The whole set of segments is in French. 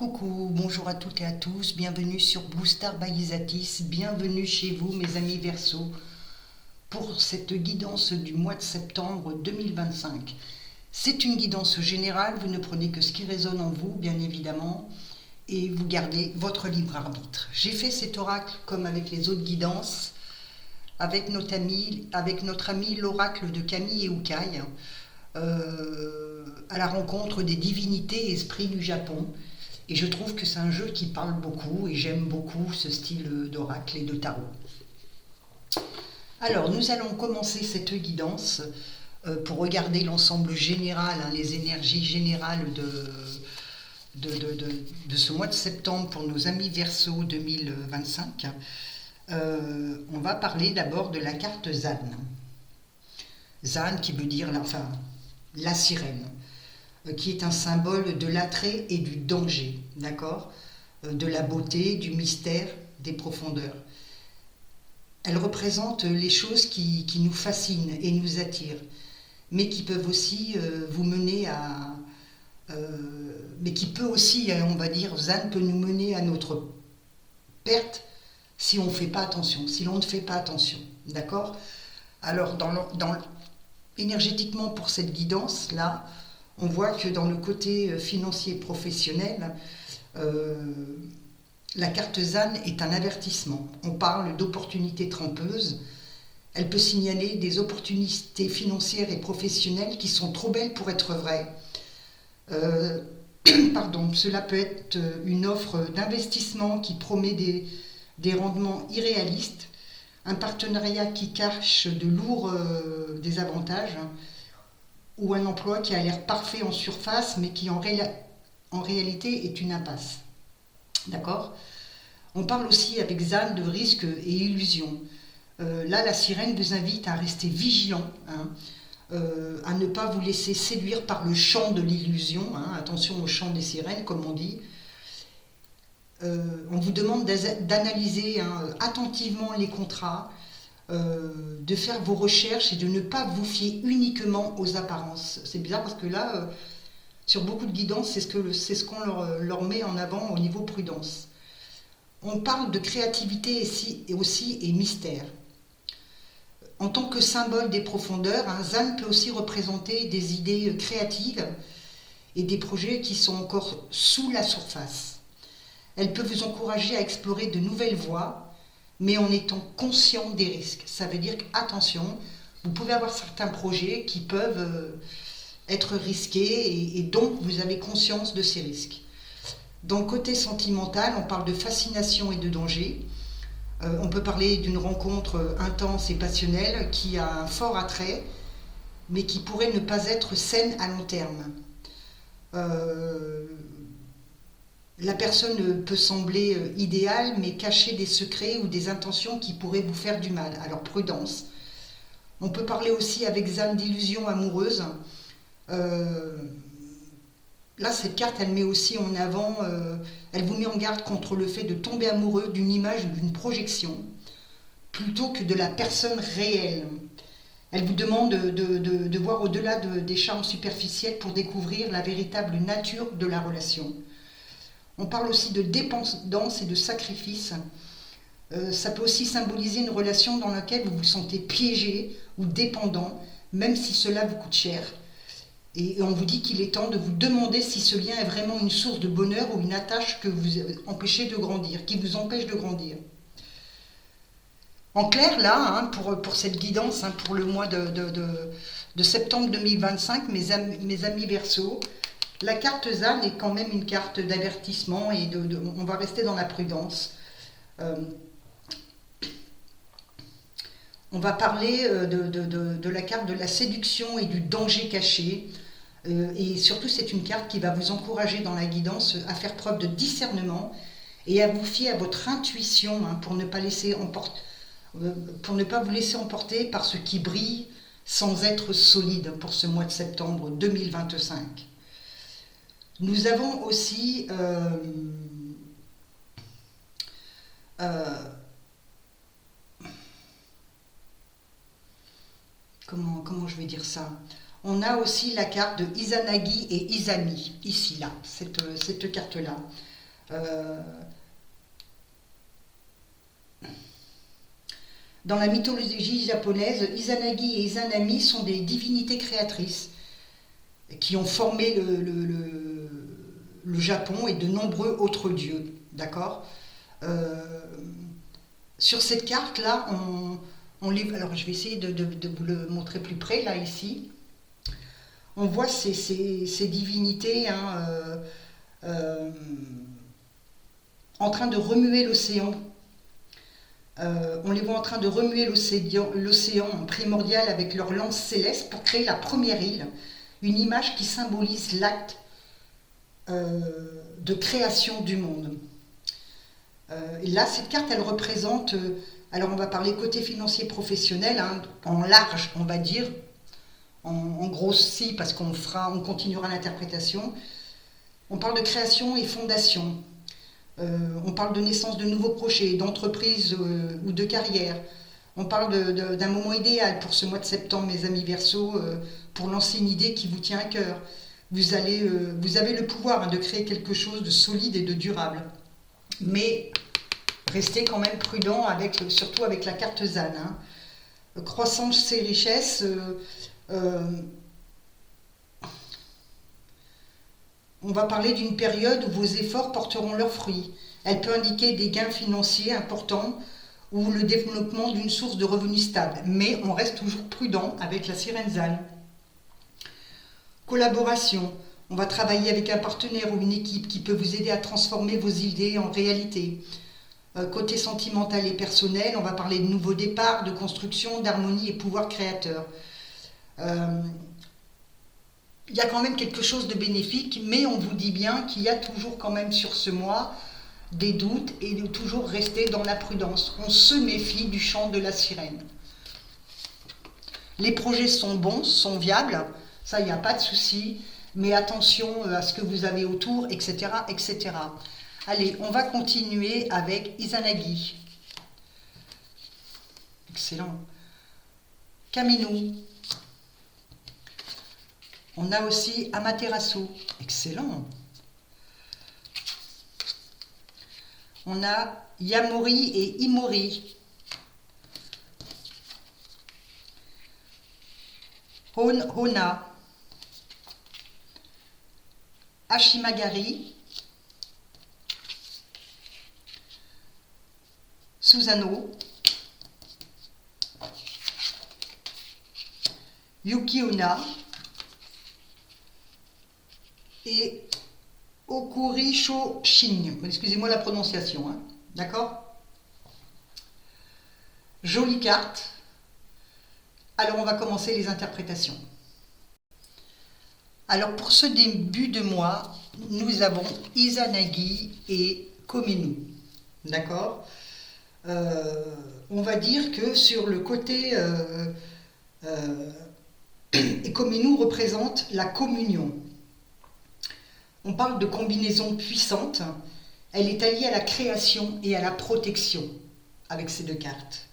Coucou, bonjour à toutes et à tous, bienvenue sur Blue Star by Isatis, bienvenue chez vous mes amis Verseau pour cette guidance du mois de septembre 2025. C'est une guidance générale, vous ne prenez que ce qui résonne en vous bien évidemment et vous gardez votre libre arbitre. J'ai fait cet oracle comme avec les autres guidances avec notre ami l'oracle de Camille et Ukai à la rencontre des divinités et esprits du Japon. Et je trouve que c'est un jeu qui parle beaucoup et j'aime beaucoup ce style d'oracle et de tarot. Alors, nous allons commencer cette guidance pour regarder l'ensemble général, les énergies générales de ce mois de septembre pour nos amis Verseau 2025. On va parler d'abord de la carte Zan. Zan qui veut dire la sirène, qui est un symbole de l'attrait et du danger, d'accord, de la beauté, du mystère, des profondeurs. Elle représente les choses qui nous fascinent et nous attirent, mais qui peuvent aussi vous mener à... mais qui peut aussi, on va dire, Zan peut nous mener à notre perte si on ne fait pas attention, si l'on ne fait pas attention, d'accord. Alors, énergétiquement pour cette guidance-là, on voit que dans le côté financier professionnel, la carte Zan est un avertissement. On parle d'opportunités trompeuses. Elle peut signaler des opportunités financières et professionnelles qui sont trop belles pour être vraies. Cela peut être une offre d'investissement qui promet des rendements irréalistes, un partenariat qui cache de lourds désavantages, ou un emploi qui a l'air parfait en surface, mais qui en réalité est une impasse. D'accord ? On parle aussi avec Zan de risques et illusions. Là, la sirène vous invite à rester vigilant, à ne pas vous laisser séduire par le chant de l'illusion. Attention au chant des sirènes, comme on dit. On vous demande d'analyser attentivement les contrats, de faire vos recherches et de ne pas vous fier uniquement aux apparences. C'est bizarre parce que là, sur beaucoup de guidances, c'est ce qu'on leur met en avant au niveau prudence. On parle de créativité et mystère. En tant que symbole des profondeurs, Zan peut aussi représenter des idées créatives et des projets qui sont encore sous la surface. Elle peut vous encourager à explorer de nouvelles voies, mais en étant conscient des risques. Ça veut dire qu'attention, vous pouvez avoir certains projets qui peuvent être risqués et donc vous avez conscience de ces risques. Dans le côté sentimental, on parle de fascination et de danger. On peut parler d'une rencontre intense et passionnelle qui a un fort attrait, mais qui pourrait ne pas être saine à long terme. La personne peut sembler idéale, mais cacher des secrets ou des intentions qui pourraient vous faire du mal. Alors prudence. On peut parler aussi avec Zan d'illusions amoureuses. Là, cette carte, elle met aussi en avant, elle vous met en garde contre le fait de tomber amoureux d'une image ou d'une projection, plutôt que de la personne réelle. Elle vous demande de voir au-delà des charmes superficiels pour découvrir la véritable nature de la relation. On parle aussi de dépendance et de sacrifice. Ça peut aussi symboliser une relation dans laquelle vous vous sentez piégé ou dépendant, même si cela vous coûte cher. Et on vous dit qu'il est temps de vous demander si ce lien est vraiment une source de bonheur ou une attache que vous empêchez de grandir, qui vous empêche de grandir. En clair, là, pour cette guidance, pour le mois de septembre 2025, mes amis Verseau, la carte Zan est quand même une carte d'avertissement et on va rester dans la prudence. On va parler de la carte de la séduction et du danger caché. Et surtout, c'est une carte qui va vous encourager dans la guidance à faire preuve de discernement et à vous fier à votre intuition pour ne pas vous laisser emporter par ce qui brille sans être solide pour ce mois de septembre 2025. Nous avons aussi comment je vais dire ça ? On a aussi la carte de Izanagi et Izami, ici, là, cette carte-là. Euh, Dans la mythologie japonaise, Izanagi et Izanami sont des divinités créatrices qui ont formé le Japon et de nombreux autres dieux. D'accord. Euh, Sur cette carte-là, alors je vais essayer de vous le montrer plus près, là, ici. On voit ces divinités, hein, en train de remuer l'océan. On les voit en train de remuer l'océan primordial avec leur lance céleste pour créer la première île, une image qui symbolise l'acte de création du monde. Et là, cette carte, elle représente, alors on va parler côté financier professionnel, hein, en large, on va dire, en grossi, parce qu'on continuera l'interprétation. On parle de création et fondation. On parle de naissance de nouveaux projets, d'entreprises ou de carrière. On parle d'un moment idéal pour ce mois de septembre, mes amis Verseaux, pour lancer une idée qui vous tient à cœur. Vous avez le pouvoir, hein, de créer quelque chose de solide et de durable. Mais restez quand même prudent, surtout avec la carte ZAN. Hein. Croissance et richesse, on va parler d'une période où vos efforts porteront leurs fruits. Elle peut indiquer des gains financiers importants ou le développement d'une source de revenus stable. Mais on reste toujours prudent avec la sirène ZAN. Collaboration. On va travailler avec un partenaire ou une équipe qui peut vous aider à transformer vos idées en réalité. Côté sentimental et personnel, on va parler de nouveaux départs, de construction, d'harmonie et pouvoir créateur. Il y a quand même quelque chose de bénéfique, mais on vous dit bien qu'il y a toujours quand même sur ce mois des doutes et de toujours rester dans la prudence. On se méfie du chant de la sirène. Les projets sont bons, sont viables, ça il n'y a pas de souci, mais attention à ce que vous avez autour, etc., etc. Allez, on va continuer avec Izanagi. Excellent. Kamino. On a aussi Amaterasu. Excellent. On a Yamori et Imori. Hona. Hashimagari. Susano. Yukiona. Et Okurisho Shin. Excusez-moi la prononciation. Hein. D'accord? Jolie carte. Alors on va commencer les interprétations. Alors pour ce début de mois, nous avons Izanagi et Komenu. D'accord? On va dire que sur le côté Komenu représente la communion. On parle de combinaison puissante. Elle est alliée à la création et à la protection avec ces deux cartes.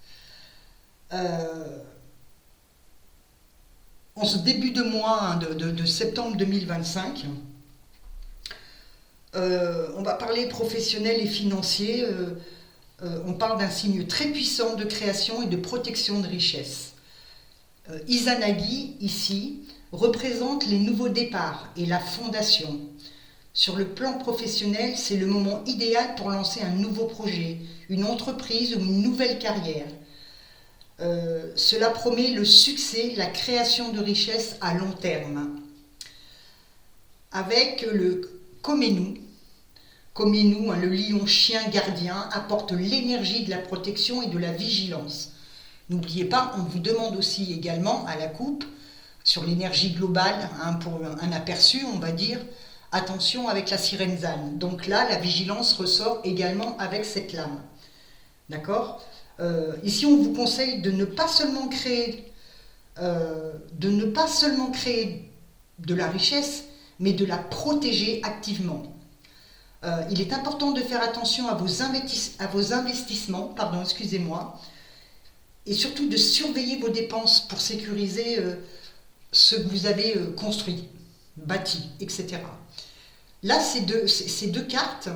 En ce début de mois de septembre 2025, on va parler professionnel et financier. On parle d'un signe très puissant de création et de protection de richesse. Izanagi, ici, représente les nouveaux départs et la fondation. Sur le plan professionnel, c'est le moment idéal pour lancer un nouveau projet, une entreprise ou une nouvelle carrière. Cela promet le succès, la création de richesses à long terme. Avec le Komenu, le lion chien gardien, apporte l'énergie de la protection et de la vigilance. N'oubliez pas, on vous demande aussi également à la coupe, sur l'énergie globale, hein, pour un aperçu, on va dire, attention avec la sirène ZAN. Donc là, la vigilance ressort également avec cette lame. D'accord ? Ici, on vous conseille de ne pas seulement créer de la richesse, mais de la protéger activement. Il est important de faire attention à vos investissements, et surtout de surveiller vos dépenses pour sécuriser ce que vous avez construit, bâti, etc. Là, ces deux cartes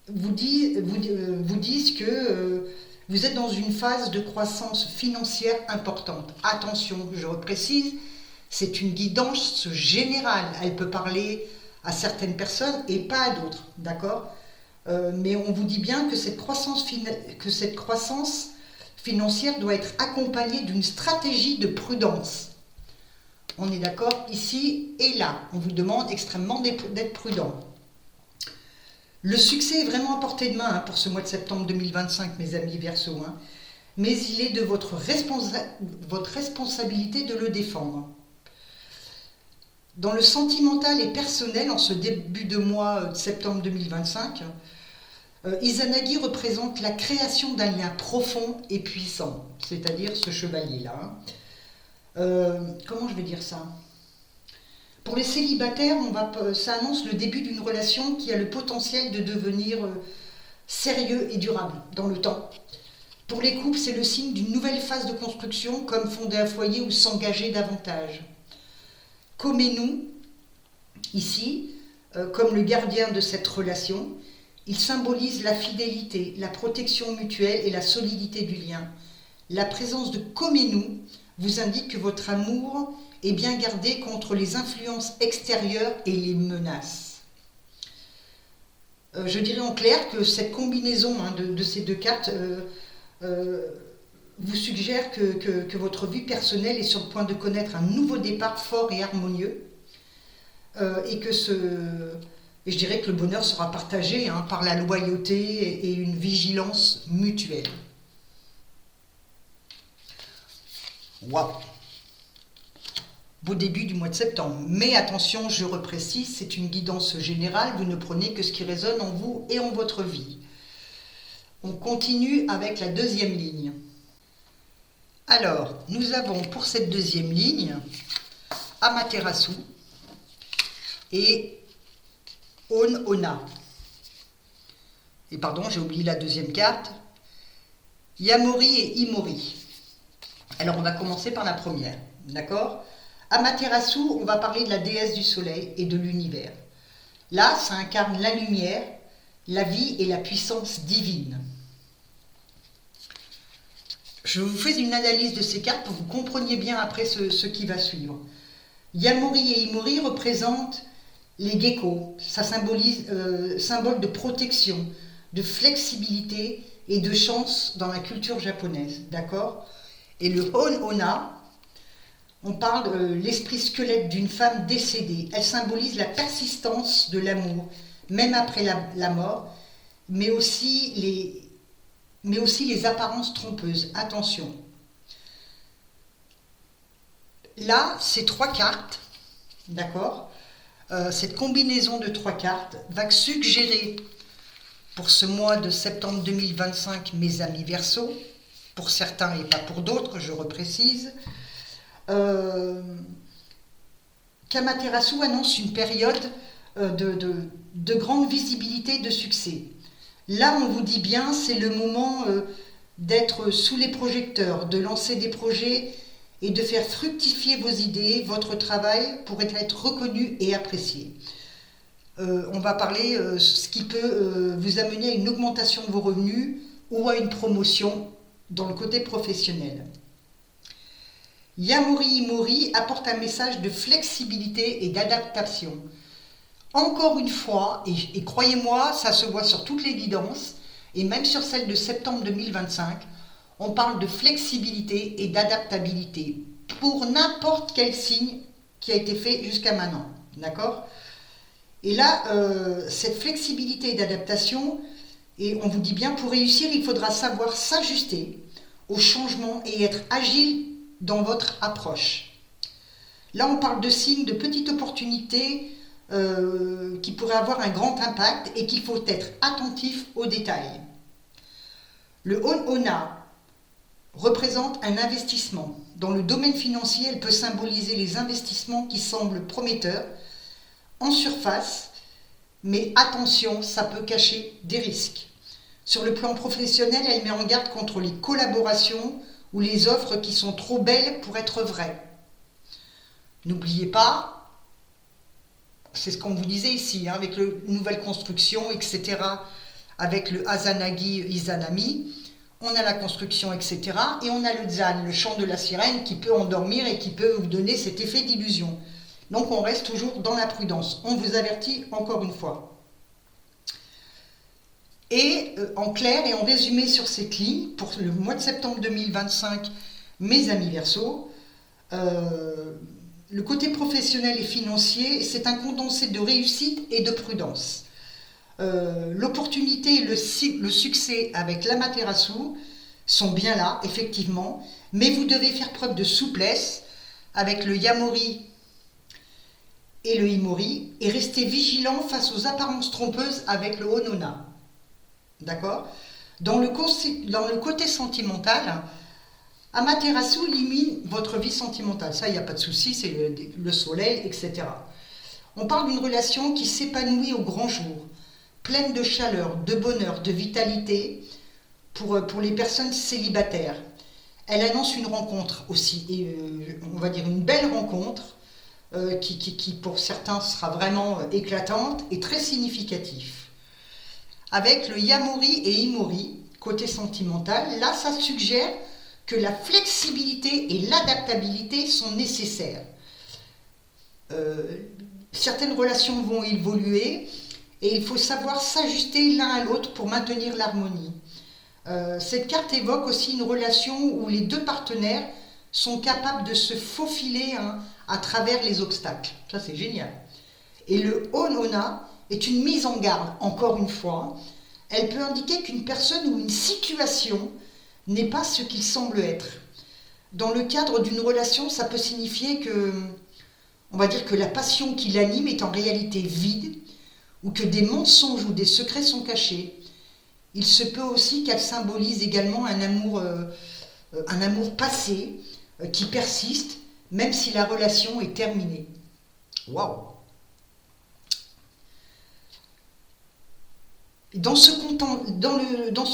vous disent que vous êtes dans une phase de croissance financière importante. Attention, je reprécise, c'est une guidance générale. Elle peut parler à certaines personnes et pas à d'autres, d'accord ? Mais on vous dit bien que cette croissance financière doit être accompagnée d'une stratégie de prudence. On est d'accord ici et là. On vous demande extrêmement d'être prudent. Le succès est vraiment à portée de main pour ce mois de septembre 2025, mes amis Verseau. Mais il est de votre responsabilité de le défendre. Dans le sentimental et personnel, en ce début de mois de septembre 2025, Izanagi représente la création d'un lien profond et puissant, c'est-à-dire ce chevalier-là. Comment je vais dire ça ? Pour les célibataires, ça annonce le début d'une relation qui a le potentiel de devenir sérieux et durable dans le temps. Pour les couples, c'est le signe d'une nouvelle phase de construction, comme fonder un foyer ou s'engager davantage. Koménou, ici, comme le gardien de cette relation, il symbolise la fidélité, la protection mutuelle et la solidité du lien. La présence de Koménou vous indique que votre amour est bien gardé contre les influences extérieures et les menaces. Je dirais en clair que cette combinaison de ces deux cartes vous suggère que votre vie personnelle est sur le point de connaître un nouveau départ fort et harmonieux et je dirais que le bonheur sera partagé par la loyauté et une vigilance mutuelle. Waouh! Beau début du mois de septembre. Mais attention, je reprécise, c'est une guidance générale, vous ne prenez que ce qui résonne en vous et en votre vie. On continue avec la deuxième ligne. Alors, nous avons pour cette deuxième ligne Amaterasu et On-Ona. Et pardon, j'ai oublié la deuxième carte. Yamori et Imori. Alors, on va commencer par la première, d'accord ? Amaterasu, on va parler de la déesse du soleil et de l'univers. Là, ça incarne la lumière, la vie et la puissance divine. Je vous fais une analyse de ces cartes pour que vous compreniez bien après ce qui va suivre. Yamori et Imori représentent les geckos. Ça symbolise symbole de protection, de flexibilité et de chance dans la culture japonaise. D'accord ? Et le On-Ona, on parle de l'esprit squelette d'une femme décédée. Elle symbolise la persistance de l'amour, même après la mort, mais aussi les apparences trompeuses. Attention. Là, ces trois cartes, d'accord, cette combinaison de trois cartes va suggérer pour ce mois de septembre 2025, mes amis Verseau, pour certains et pas pour d'autres, je reprécise, qu'Amaterasu annonce une période de grande visibilité et de succès. Là, on vous dit bien, c'est le moment d'être sous les projecteurs, de lancer des projets et de faire fructifier vos idées, votre travail pour être reconnu et apprécié. On va parler ce qui peut vous amener à une augmentation de vos revenus ou à une promotion dans le côté professionnel. Yamori Imori apporte un message de flexibilité et d'adaptation. Encore une fois, et croyez-moi, ça se voit sur toutes les guidances, et même sur celle de septembre 2025, on parle de flexibilité et d'adaptabilité pour n'importe quel signe qui a été fait jusqu'à maintenant. D'accord ? Et là, cette flexibilité et d'adaptation, et on vous dit bien, pour réussir, il faudra savoir s'ajuster aux changements et être agile dans votre approche. Là, on parle de signes, de petites opportunités qui pourraient avoir un grand impact et qu'il faut être attentif aux détails. Le On-Ona représente un investissement. Dans le domaine financier, elle peut symboliser les investissements qui semblent prometteurs en surface, mais attention, ça peut cacher des risques. Sur le plan professionnel, elle met en garde contre les collaborations ou les offres qui sont trop belles pour être vraies. N'oubliez pas, c'est ce qu'on vous disait ici, hein, avec le nouvelle construction, etc., avec le Azanagi Izanami, on a la construction, etc., et on a le Zan, le chant de la sirène, qui peut endormir et qui peut vous donner cet effet d'illusion. Donc on reste toujours dans la prudence. On vous avertit encore une fois. Et en clair et en résumé sur cette ligne, pour le mois de septembre 2025, mes amis Verseaux, le côté professionnel et financier, c'est un condensé de réussite et de prudence. L'opportunité et le succès avec l'Amaterasu sont bien là, effectivement, mais vous devez faire preuve de souplesse avec le Yamori et le Himori et rester vigilant face aux apparences trompeuses avec le Honona. D'accord ? Dans le côté sentimental, Amaterasu élimine votre vie sentimentale. Ça, il n'y a pas de souci, c'est le soleil, etc. On parle d'une relation qui s'épanouit au grand jour, pleine de chaleur, de bonheur, de vitalité pour les personnes célibataires. Elle annonce une rencontre aussi, et, on va dire une belle rencontre, qui pour certains sera vraiment éclatante et très significative. Avec le Yamori et Himori, côté sentimental, là ça suggère que la flexibilité et l'adaptabilité sont nécessaires. Certaines relations vont évoluer et il faut savoir s'ajuster l'un à l'autre pour maintenir l'harmonie. Cette carte évoque aussi une relation où les deux partenaires sont capables de se faufiler à travers les obstacles. Ça, c'est génial. Et le Honona est une mise en garde, encore une fois. Elle peut indiquer qu'une personne ou une situation n'est pas ce qu'il semble être. Dans le cadre d'une relation, ça peut signifier que, on va dire que la passion qui l'anime est en réalité vide, ou que des mensonges ou des secrets sont cachés. Il se peut aussi qu'elle symbolise également un amour passé qui persiste, même si la relation est terminée. Waouh! Dans ce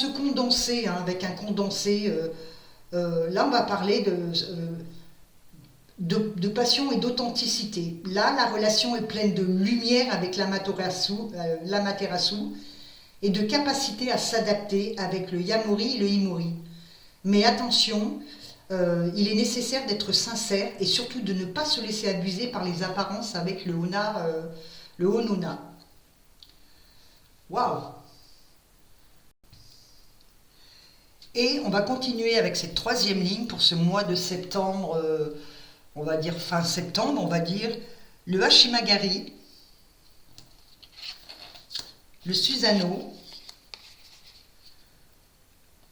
condensé, avec un condensé, là on va parler de passion et d'authenticité. Là, la relation est pleine de lumière avec l'Amaterasu et de capacité à s'adapter avec le Yamori et le Himori. Mais attention, il est nécessaire d'être sincère et surtout de ne pas se laisser abuser par les apparences avec le Honona. Waouh! Et on va continuer avec cette troisième ligne pour ce mois de septembre, on va dire fin septembre, on va dire le Hashimagari, le Susanoo,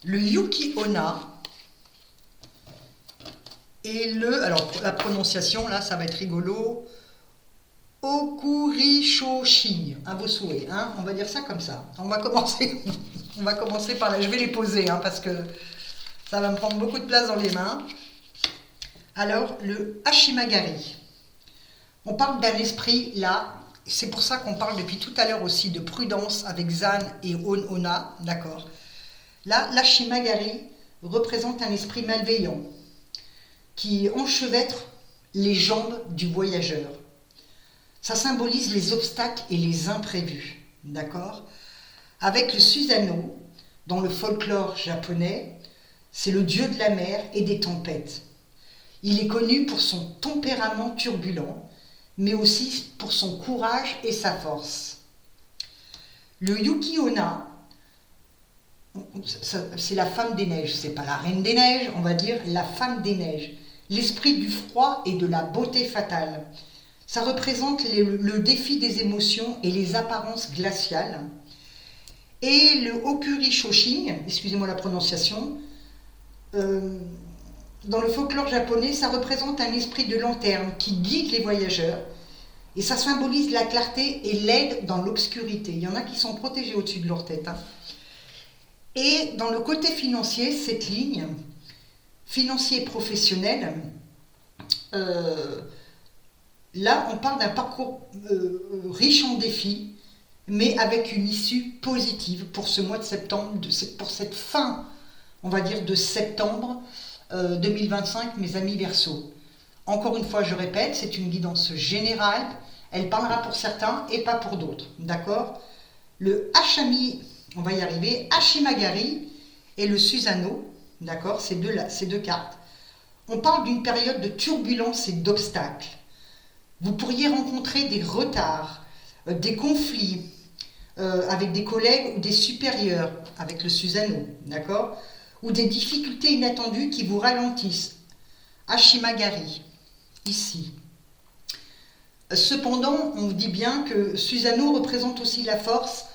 le Yuki-onna et alors la prononciation là ça va être rigolo, Okurishoshin, à vos souhaits, on va dire ça comme ça. On va commencer par là, je vais les poser parce que ça va me prendre beaucoup de place dans les mains. Alors, le Hashimagari. On parle d'un esprit là, c'est pour ça qu'on parle depuis tout à l'heure aussi de prudence avec Zan et Honona, d'accord. Là, l'Hashimagari représente un esprit malveillant qui enchevêtre les jambes du voyageur. Ça symbolise les obstacles et les imprévus, d'accord. Avec le Susanoo, dans le folklore japonais, c'est le dieu de la mer et des tempêtes. Il est connu pour son tempérament turbulent, mais aussi pour son courage et sa force. Le Yuki-onna, c'est la femme des neiges, c'est pas la reine des neiges, on va dire la femme des neiges, l'esprit du froid et de la beauté fatale. Ça représente le défi des émotions et les apparences glaciales. Et le Okurishoshin, excusez-moi la prononciation, dans le folklore japonais, ça représente un esprit de lanterne qui guide les voyageurs. Et ça symbolise la clarté et l'aide dans l'obscurité. Il y en a qui sont protégés au-dessus de leur tête. Et dans le côté financier, cette ligne, financier et professionnel, là, on parle d'un parcours riche en défis, mais avec une issue positive pour ce mois de septembre, pour cette fin, on va dire, de septembre 2025, mes amis Verseaux. Encore une fois, je répète, c'est une guidance générale. Elle parlera pour certains et pas pour d'autres. D'accord? Le Hashami, on va y arriver, Hashimagari et le Susanoo, d'accord? Ces deux cartes. On parle d'une période de turbulence et d'obstacles. Vous pourriez rencontrer des retards, des conflits avec des collègues ou des supérieurs, avec le Susanoo, d'accord? Ou des difficultés inattendues qui vous ralentissent. Hashimagari, ici. Cependant, on vous dit bien que Susanoo représente aussi la force,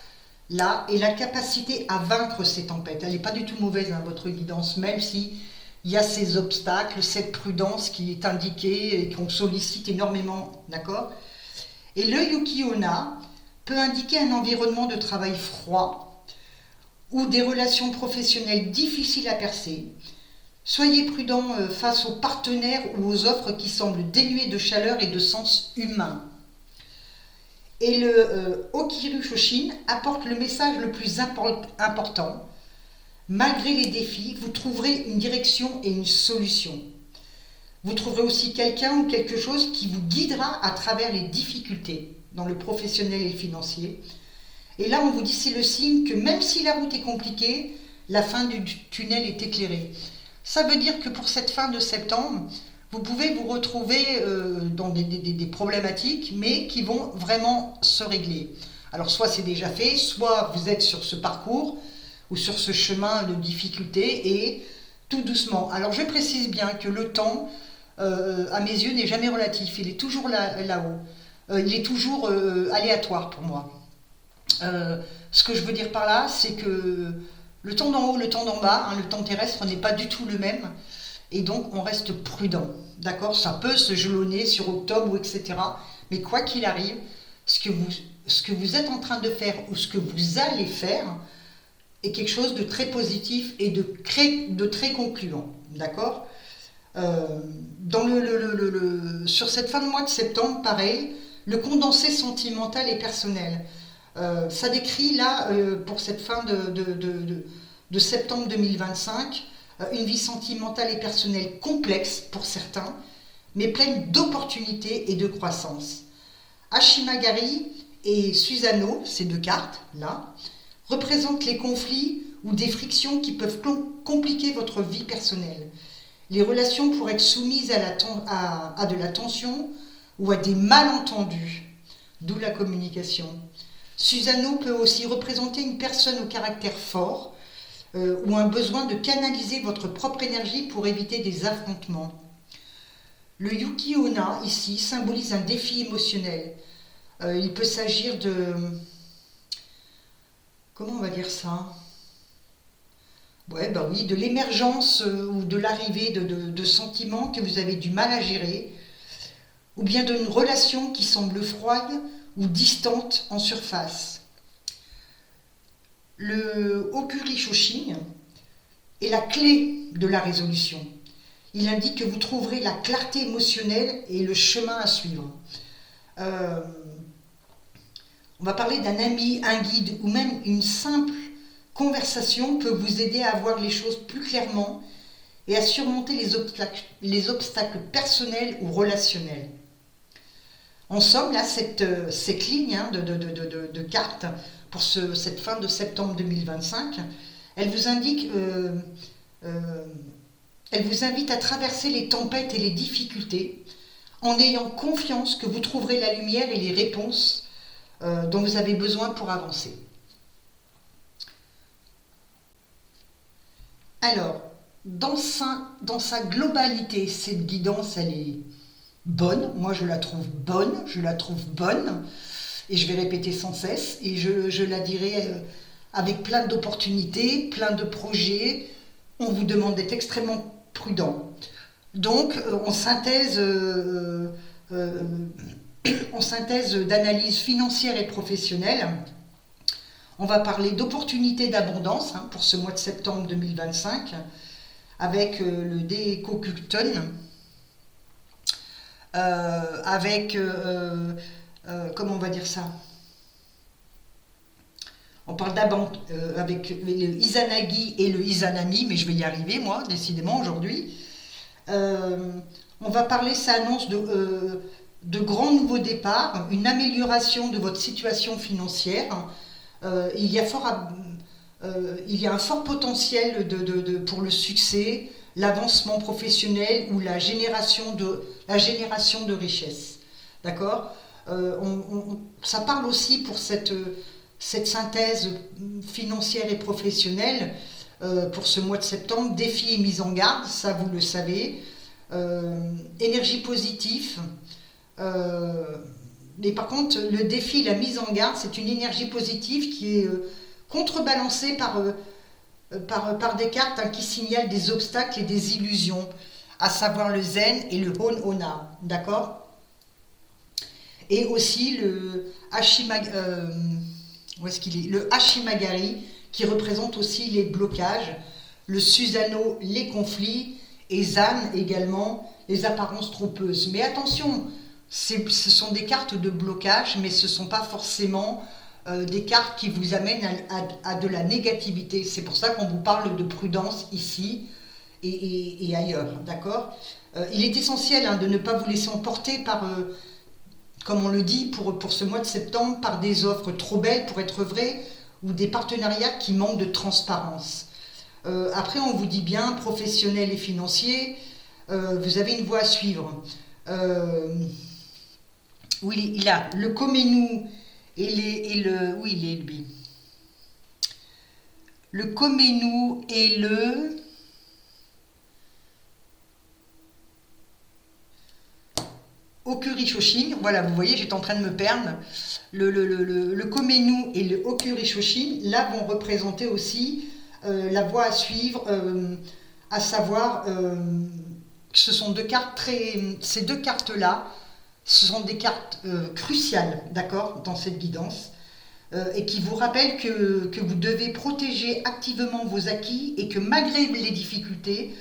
là, et la capacité à vaincre ces tempêtes. Elle n'est pas du tout mauvaise, hein, votre guidance, même si il y a ces obstacles, cette prudence qui est indiquée et qu'on sollicite énormément, d'accord? Et le Yuki-onna peut indiquer un environnement de travail froid ou des relations professionnelles difficiles à percer. Soyez prudent face aux partenaires ou aux offres qui semblent dénuées de chaleur et de sens humain. Et le Okiru Shoshin apporte le message le plus important. Malgré les défis, vous trouverez une direction et une solution. Vous trouverez aussi quelqu'un ou quelque chose qui vous guidera à travers les difficultés dans le professionnel et le financier. Et là, on vous dit, c'est le signe que même si la route est compliquée, la fin du tunnel est éclairée. Ça veut dire que pour cette fin de septembre, vous pouvez vous retrouver dans des problématiques, mais qui vont vraiment se régler. Alors soit c'est déjà fait, soit vous êtes sur ce parcours ou sur ce chemin de difficulté et tout doucement. Alors je précise bien que le temps, à mes yeux, n'est jamais relatif. Il est toujours là-haut. Il est toujours aléatoire pour moi. Ce que je veux dire par là, c'est que le temps d'en haut, le temps d'en bas, hein, le temps terrestre n'est pas du tout le même. Et donc, on reste prudent. D'accord? Ça peut se jalonner sur octobre, ou etc. Mais quoi qu'il arrive, ce que vous êtes en train de faire ou ce que vous allez faire est quelque chose de très positif et de très concluant. D'accord? Sur cette fin de mois de septembre, pareil, le condensé sentimental et personnel. Ça décrit là, pour cette fin de septembre 2025, une vie sentimentale et personnelle complexe pour certains, mais pleine d'opportunités et de croissance. Hashimagari et Susanoo, ces deux cartes là, représentent les conflits ou des frictions qui peuvent compliquer votre vie personnelle. Les relations pourraient être soumises à de la tension ou à des malentendus, d'où la communication. Susanoo peut aussi représenter une personne au caractère fort ou un besoin de canaliser votre propre énergie pour éviter des affrontements. Le Yuki-onna, ici, symbolise un défi émotionnel. Il peut s'agir de... Comment on va dire ça? Ouais, bah oui, de l'émergence ou de l'arrivée de sentiments que vous avez du mal à gérer, ou bien d'une relation qui semble froide ou distante en surface. Le Okuri Shoshin est la clé de la résolution. Il indique que vous trouverez la clarté émotionnelle et le chemin à suivre. On va parler d'un ami, un guide ou même une simple conversation peut vous aider à voir les choses plus clairement et à surmonter les obstacles personnels ou relationnels. En somme, là, cette ligne de cartes pour cette fin de septembre 2025, elle vous indique, elle vous invite à traverser les tempêtes et les difficultés en ayant confiance que vous trouverez la lumière et les réponses dont vous avez besoin pour avancer. Alors, dans sa globalité, cette guidance, elle est bonne. Moi, je la trouve bonne, et je vais répéter sans cesse, et je la dirai avec plein d'opportunités, plein de projets. On vous demande d'être extrêmement prudent. Donc, en synthèse d'analyse financière et professionnelle, on va parler d'opportunités d'abondance pour ce mois de septembre 2025 avec le Dekokuton, avec, comment on va dire ça, on parle d'abondance avec le Izanagi et le Izanami, mais je vais y arriver moi, décidément aujourd'hui. On va parler, ça annonce de grands nouveaux départs, une amélioration de votre situation financière. Il y a il y a un fort potentiel pour le succès, l'avancement professionnel ou la génération de richesse. D'accord. Ça parle aussi pour cette synthèse financière et professionnelle pour ce mois de septembre. Défis et mise en garde, ça vous le savez. Énergie positive. Mais par contre, le défi, la mise en garde, c'est une énergie positive qui est contrebalancée par des cartes qui signalent des obstacles et des illusions, à savoir le zen et le hon-ona, d'accord. Et aussi où est-ce qu'il est, le hashimagari, qui représente aussi les blocages, le susano, les conflits, et zan également, les apparences trompeuses. Mais attention, ce sont des cartes de blocage, mais ce ne sont pas forcément des cartes qui vous amènent à de la négativité. C'est pour ça qu'on vous parle de prudence ici et ailleurs, d'accord. Il est essentiel de ne pas vous laisser emporter par, comme on le dit pour ce mois de septembre, par des offres trop belles pour être vraies ou des partenariats qui manquent de transparence. Après, on vous dit bien, professionnel et financier, vous avez une voie à suivre. Oui, il a le Komenou oui, il est lui. Le Komenou et le Okurishoshin. Voilà, vous voyez, j'étais en train de me perdre. Le Komenou et le Okurishoshin, là, vont représenter aussi la voie à suivre, à savoir ce sont ces deux cartes-là, ce sont des cartes cruciales, d'accord, dans cette guidance, et qui vous rappellent que vous devez protéger activement vos acquis et que malgré les difficultés,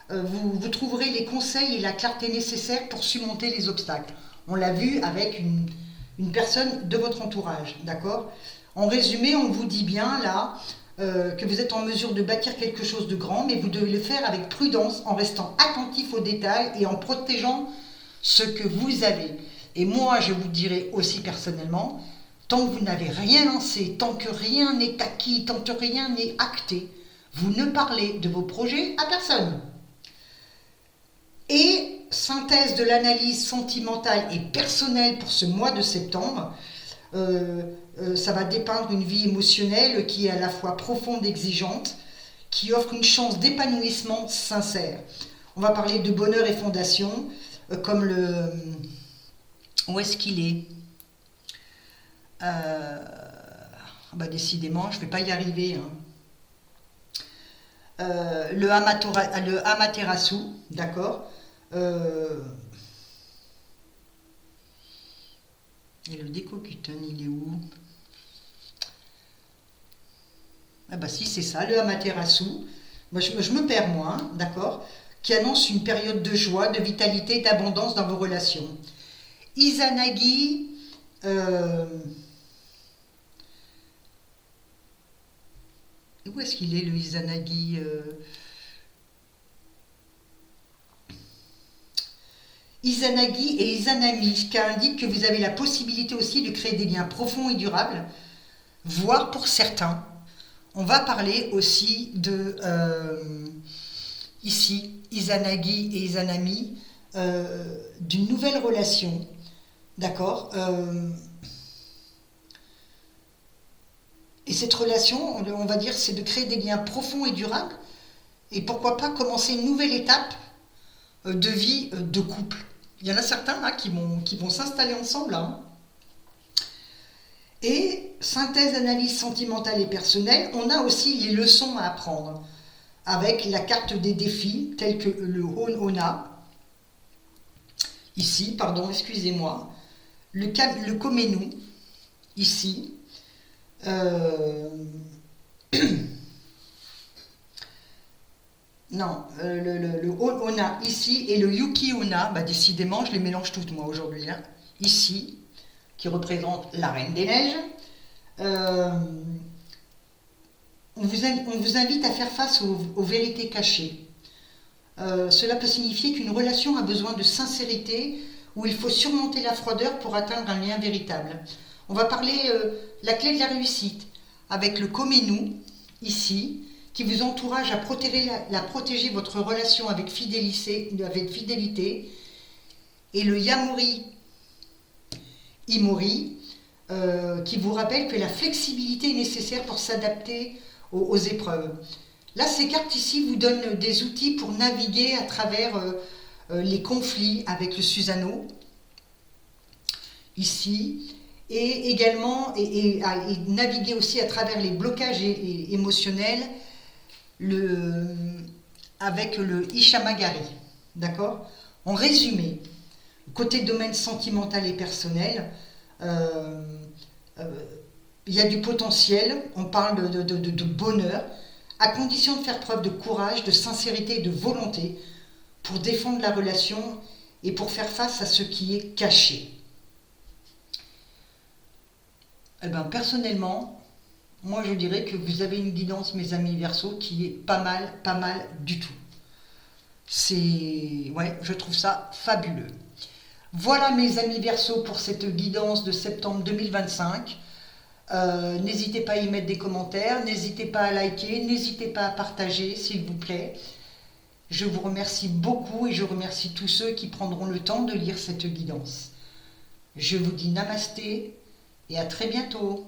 vous trouverez les conseils et la clarté nécessaires pour surmonter les obstacles. On l'a vu avec une personne de votre entourage, d'accord. En résumé, on vous dit bien là que vous êtes en mesure de bâtir quelque chose de grand, mais vous devez le faire avec prudence, en restant attentif aux détails et en protégeant ce que vous avez. Et moi, je vous dirais aussi personnellement, tant que vous n'avez rien lancé, tant que rien n'est acquis, tant que rien n'est acté, vous ne parlez de vos projets à personne. Et synthèse de l'analyse sentimentale et personnelle pour ce mois de septembre, ça va dépeindre une vie émotionnelle qui est à la fois profonde et exigeante, qui offre une chance d'épanouissement sincère. On va parler de bonheur et fondation, comme le... Où est-ce qu'il est, décidément, je ne vais pas y arriver. Le Amaterasu, d'accord. Et le Dekokuten, il est où? Si, c'est ça, le Amaterasu. Moi, je me perds, moi, d'accord, qui annonce une période de joie, de vitalité, d'abondance dans vos relations. Izanagi, où est-ce qu'il est, le Izanagi? Izanagi et Izanami, qui indique que vous avez la possibilité aussi de créer des liens profonds et durables, voire pour certains. On va parler aussi de, ici, Izanagi et Izanami, d'une nouvelle relation, d'accord. Et cette relation, on va dire, c'est de créer des liens profonds et durables, et pourquoi pas commencer une nouvelle étape de vie de couple. Il y en a certains là qui vont s'installer ensemble là. Et synthèse, analyse sentimentale et personnelle, on a aussi les leçons à apprendre avec la carte des défis tels que le Hon-Ona, ici, pardon, excusez-moi, le Komenou, ici, non, le Hon-Ona ici et le Yuki-Ona, décidément, je les mélange toutes moi aujourd'hui, là, ici, qui représente la Reine des Neiges. On vous invite à faire face aux vérités cachées, Cela peut signifier qu'une relation a besoin de sincérité, où il faut surmonter la froideur pour atteindre un lien véritable. On va parler la clé de la réussite, avec le Komenu, ici, qui vous encourage à protéger votre relation avec fidélité, et le Yamori Imori, qui vous rappelle que la flexibilité est nécessaire pour s'adapter aux épreuves. Là, ces cartes ici vous donnent des outils pour naviguer à travers les conflits avec le Susano, ici, et également et naviguer aussi à travers les blocages émotionnels avec le Ishamagari. D'accord? En résumé, côté domaine sentimental et personnel, il y a du potentiel, on parle de bonheur, à condition de faire preuve de courage, de sincérité et de volonté pour défendre la relation et pour faire face à ce qui est caché. Eh bien, personnellement, moi je dirais que vous avez une guidance, mes amis Verseau, qui est pas mal du tout. Ouais, je trouve ça fabuleux. Voilà mes amis Verseau pour cette guidance de septembre 2025. N'hésitez pas à y mettre des commentaires, n'hésitez pas à liker, n'hésitez pas à partager s'il vous plaît. Je vous remercie beaucoup et je remercie tous ceux qui prendront le temps de lire cette guidance. Je vous dis namasté et à très bientôt.